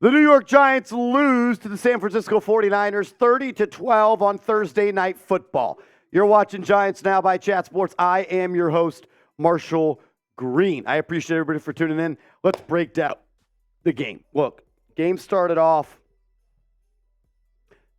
The New York Giants lose to the San Francisco 49ers 30-12 on Thursday Night Football. You're watching Giants Now by Chat Sports. I am your host, Marshall Green. I appreciate everybody for tuning in. Let's break down the game. Look, game started off.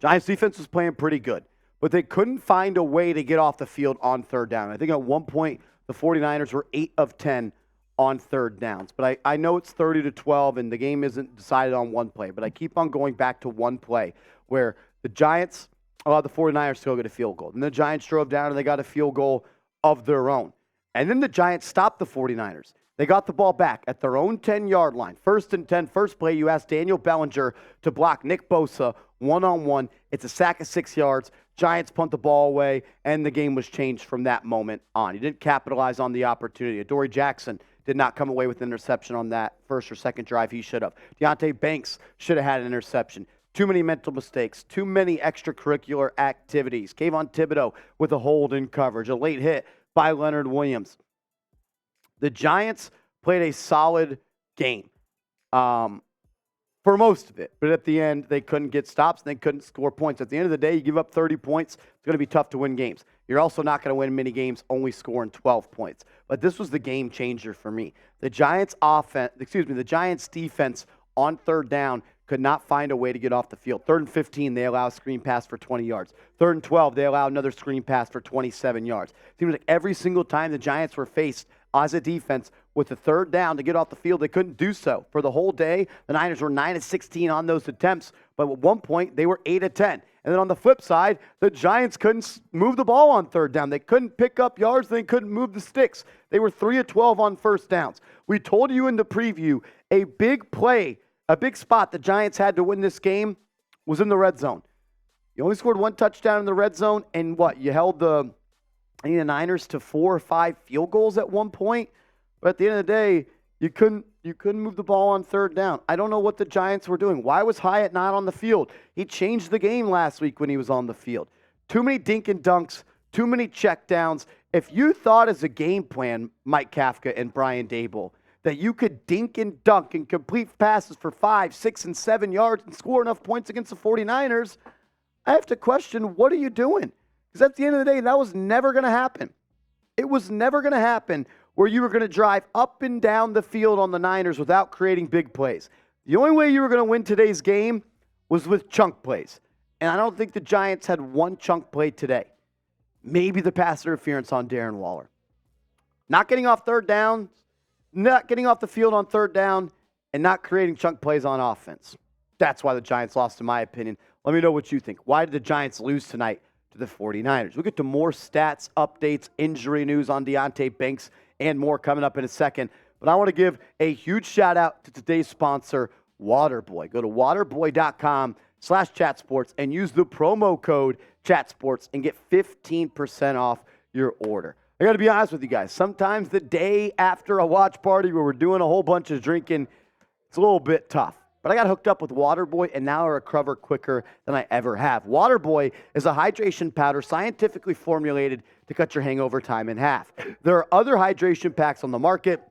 Giants defense was playing pretty good, but they couldn't find a way to get off the field on third down. I think at one point the 49ers were 8 of 10 on third downs. But I know it's 30-12 and the game isn't decided on one play, but I keep on going back to one play where the Giants allowed the 49ers to go get a field goal. And the Giants drove down and they got a field goal of their own. And then the Giants stopped the 49ers. They got the ball back at their own 10-yard line. First and 10, first play, you asked Daniel Bellinger to block Nick Bosa one-on-one. It's a sack of 6 yards. Giants punt the ball away, and the game was changed from that moment on. He didn't capitalize on the opportunity. Adoree Jackson did not come away with an interception on that first or second drive. He should have. Deonte Banks should have had an interception. Too many mental mistakes. Too many extracurricular activities. Kayvon Thibodeau with a hold in coverage. A late hit by Leonard Williams. The Giants played a solid game for most of it. But at the end, they couldn't get stops and they couldn't score points. At the end of the day, you give up 30 points, it's going to be tough to win games. You're also not going to win many games only scoring 12 points. But this was the game changer for me. The Giants defense on third down could not find a way to get off the field. 3rd and 15, they allow a screen pass for 20 yards. 3rd and 12, they allow another screen pass for 27 yards. It seems like every single time the Giants were faced as a defense with the third down to get off the field, they couldn't do so. For the whole day, the Niners were 9 of 16 on those attempts, but at one point, they were 8 of 10. And then on the flip side, the Giants couldn't move the ball on third down. They couldn't pick up yards. They couldn't move the sticks. They were 3 of 12 on first downs. We told you in the preview, a big play, a big spot the Giants had to win this game was in the red zone. You only scored 1 touchdown in the red zone, and you held the Niners to 4 or 5 field goals at one point. But at the end of the day, you couldn't move the ball on third down. I don't know what the Giants were doing. Why was Hyatt not on the field? He changed the game last week when he was on the field. Too many dink and dunks, too many checkdowns. If you thought as a game plan, Mike Kafka and Brian Daboll, that you could dink and dunk and complete passes for 5, 6, and 7 yards and score enough points against the 49ers, I have to question, what are you doing? Because at the end of the day, that was never going to happen. It was never going to happen where you were going to drive up and down the field on the Niners without creating big plays. The only way you were going to win today's game was with chunk plays. And I don't think the Giants had one chunk play today. Maybe the pass interference on Darren Waller. Not getting off third down, not getting off the field on third down, and not creating chunk plays on offense. That's why the Giants lost, in my opinion. Let me know what you think. Why did the Giants lose tonight to the 49ers? We'll get to more stats, updates, injury news on Deonte Banks, and more coming up in a second. But I want to give a huge shout out to today's sponsor, Waterboy. Go to waterboy.com/chatsports and use the promo code chatsports and get 15% off your order. I got to be honest with you guys. Sometimes the day after a watch party where we're doing a whole bunch of drinking, it's a little bit tough. But I got hooked up with Waterboy, and now I recover quicker than I ever have. Waterboy is a hydration powder scientifically formulated to cut your hangover time in half. There are other hydration packs on the market,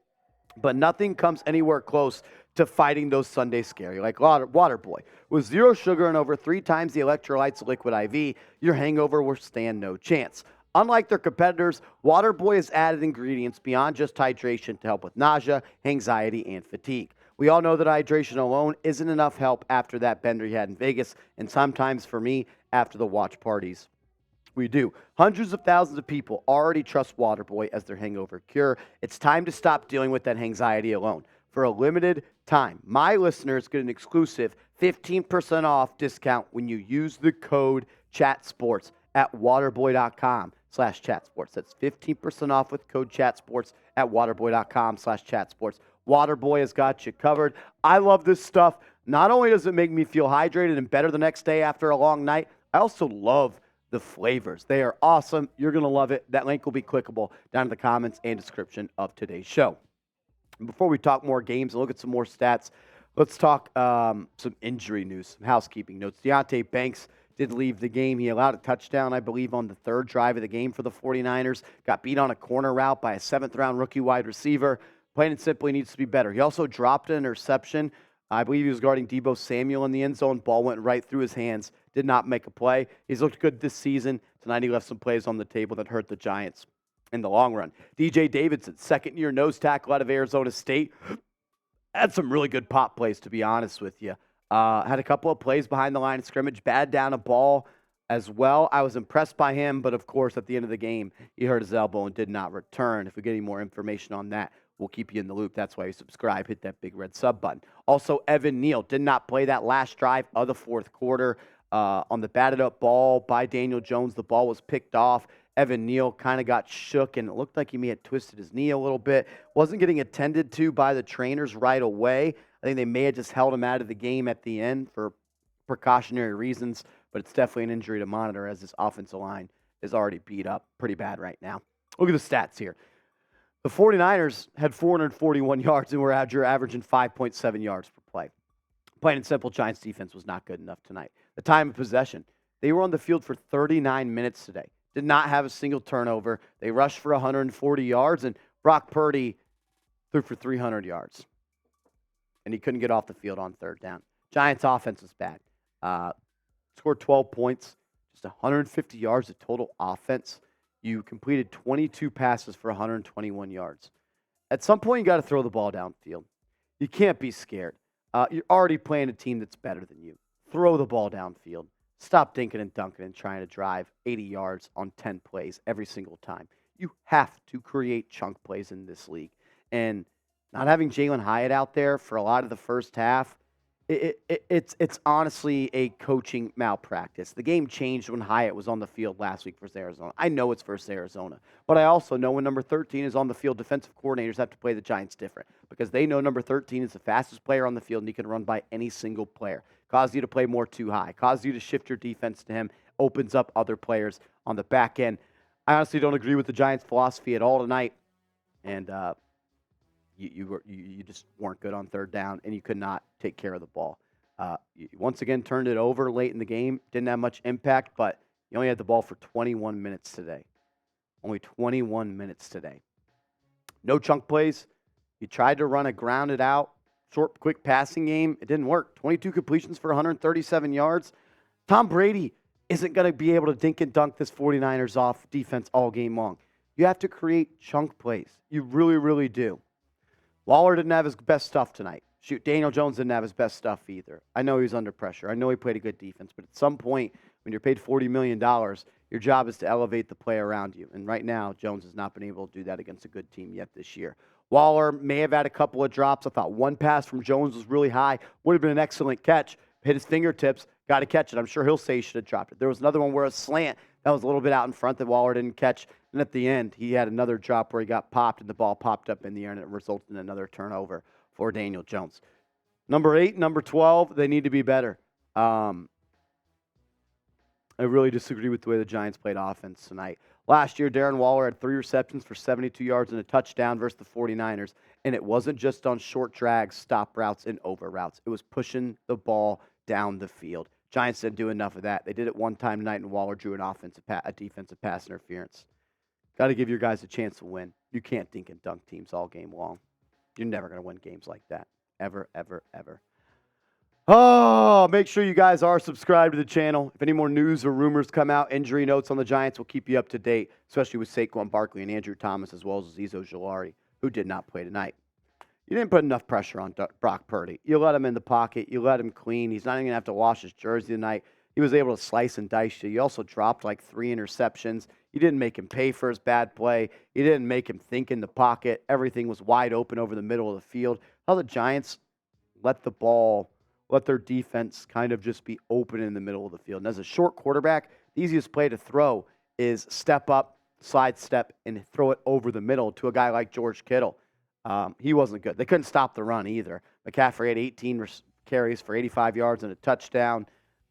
but nothing comes anywhere close to fighting those Sunday scary like Waterboy. With 0 sugar and over 3 times the electrolytes of Liquid IV, your hangover will stand no chance. Unlike their competitors, Waterboy has added ingredients beyond just hydration to help with nausea, anxiety, and fatigue. We all know that hydration alone isn't enough help after that bender you had in Vegas, and sometimes for me, after the watch parties. We do. Hundreds of thousands of people already trust Waterboy as their hangover cure. It's time to stop dealing with that anxiety alone. For a limited time, my listeners get an exclusive 15% off discount when you use the code CHATSPORTS at waterboy.com/chatsports. That's 15% off with code CHATSPORTS at waterboy.com/chatsports. Waterboy has got you covered. I love this stuff. Not only does it make me feel hydrated and better the next day after a long night, I also love the flavors. They are awesome. You're going to love it. That link will be clickable down in the comments and description of today's show. And before we talk more games and look at some more stats, let's talk some injury news, some housekeeping notes. Deonte Banks did leave the game. He allowed a touchdown, I believe, on the 3rd drive of the game for the 49ers. Got beat on a corner route by a 7th-round rookie wide receiver. Plain and simply needs to be better. He also dropped an interception I believe he was guarding Deebo Samuel in the end zone. Ball went right through his hands. Did not make a play. He's looked good this season. Tonight he left some plays on the table that hurt the Giants in the long run. DJ Davidson, second-year nose tackle out of Arizona State. Had some really good pop plays, to be honest with you. Had a couple of plays behind the line of scrimmage. Bad down a ball as well. I was impressed by him, but of course, at the end of the game, he hurt his elbow and did not return. If we get any more information on that, we'll keep you in the loop. That's why you subscribe. Hit that big red sub button. Also, Evan Neal did not play that last drive of the fourth quarter. On the batted up ball by Daniel Jones, the ball was picked off. Evan Neal kind of got shook, and it looked like he may have twisted his knee a little bit. Wasn't getting attended to by the trainers right away. I think they may have just held him out of the game at the end for precautionary reasons, but it's definitely an injury to monitor as this offensive line is already beat up pretty bad right now. Look at the stats here. The 49ers had 441 yards and were averaging 5.7 yards per play. Plain and simple, Giants defense was not good enough tonight. The time of possession, they were on the field for 39 minutes today. Did not have a single turnover. They rushed for 140 yards, and Brock Purdy threw for 300 yards. And he couldn't get off the field on third down. Giants offense was bad. Scored 12 points, just 150 yards of total offense. You completed 22 passes for 121 yards. At some point, you got to throw the ball downfield. You can't be scared. You're already playing a team that's better than you. Throw the ball downfield. Stop dinking and dunking and trying to drive 80 yards on 10 plays every single time. You have to create chunk plays in this league. And not having Jalen Hyatt out there for a lot of the first half, it's honestly a coaching malpractice. The game changed when Hyatt was on the field last week versus Arizona. I know it's versus Arizona, but I also know when number 13 is on the field, defensive coordinators have to play the Giants different because they know number 13 is the fastest player on the field and he can run by any single player. Cause you to play more too high, cause you to shift your defense to him, opens up other players on the back end. I honestly don't agree with the Giants' philosophy at all tonight, and you just weren't good on third down, and you could not take care of the ball. You once again turned it over late in the game. Didn't have much impact, but you only had the ball for 21 minutes today. Only 21 minutes today. No chunk plays. You tried to run a grounded out, short, quick passing game. It didn't work. 22 completions for 137 yards. Tom Brady isn't going to be able to dink and dunk this 49ers off defense all game long. You have to create chunk plays. You really, really do. Waller didn't have his best stuff tonight. Shoot, Daniel Jones didn't have his best stuff either. I know he was under pressure. I know he played a good defense. But at some point, when you're paid $40 million, your job is to elevate the play around you. And right now, Jones has not been able to do that against a good team yet this year. Waller may have had a couple of drops. I thought one pass from Jones was really high. Would have been an excellent catch. Hit his fingertips. Got to catch it. I'm sure he'll say he should have dropped it. There was another one where a slant that was a little bit out in front that Waller didn't catch. And at the end, he had another drop where he got popped and the ball popped up in the air and it resulted in another turnover for Daniel Jones. Number 8, number 12, they need to be better. I really disagree with the way the Giants played offense tonight. Last year, Darren Waller had 3 receptions for 72 yards and a touchdown versus the 49ers. And it wasn't just on short drags, stop routes, and over routes. It was pushing the ball down the field. Giants didn't do enough of that. They did it one time tonight, and Waller drew a defensive pass interference. Got to give your guys a chance to win. You can't dink and dunk teams all game long. You're never going to win games like that. Ever, ever, ever. Oh, make sure you guys are subscribed to the channel. If any more news or rumors come out, injury notes on the Giants, will keep you up to date, especially with Saquon Barkley and Andrew Thomas, as well as Azeez Ojulari, who did not play tonight. You didn't put enough pressure on Brock Purdy. You let him in the pocket. You let him clean. He's not even going to have to wash his jersey tonight. He was able to slice and dice you. You also dropped like 3 interceptions. You didn't make him pay for his bad play. You didn't make him think in the pocket. Everything was wide open over the middle of the field. How the Giants let their defense kind of just be open in the middle of the field. And as a short quarterback, the easiest play to throw is step up, slide step, and throw it over the middle to a guy like George Kittle. He wasn't good. They couldn't stop the run either. McCaffrey had 18 carries for 85 yards and a touchdown.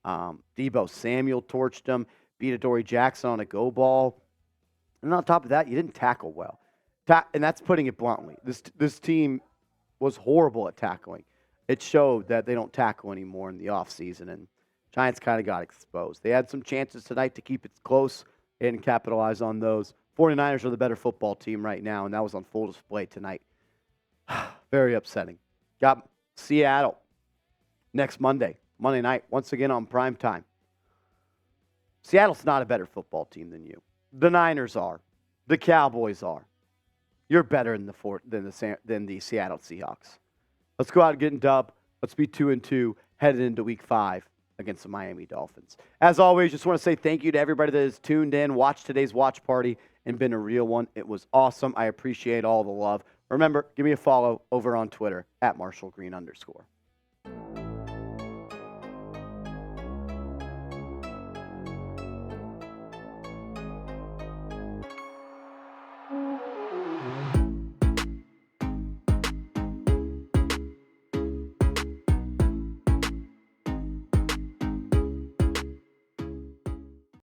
Deebo Samuel torched him, beat Adoree Jackson on a go ball. And on top of that, you didn't tackle well. And that's putting it bluntly. This team was horrible at tackling. It showed that they don't tackle anymore in the offseason, and Giants kind of got exposed. They had some chances tonight to keep it close and capitalize on those. 49ers are the better football team right now, and that was on full display tonight. Very upsetting. Got Seattle. next Monday night, once again on prime time. Seattle's not a better football team than you. The Niners are. The Cowboys are. You're better than the Seattle Seahawks. Let's go out and get a dub. Let's be 2-2 headed into Week 5 against the Miami Dolphins. As always, just want to say thank you to everybody that has tuned in, watched today's watch party, and been a real one. It was awesome. I appreciate all the love. Remember, give me a follow over on Twitter @MarshallGreen_.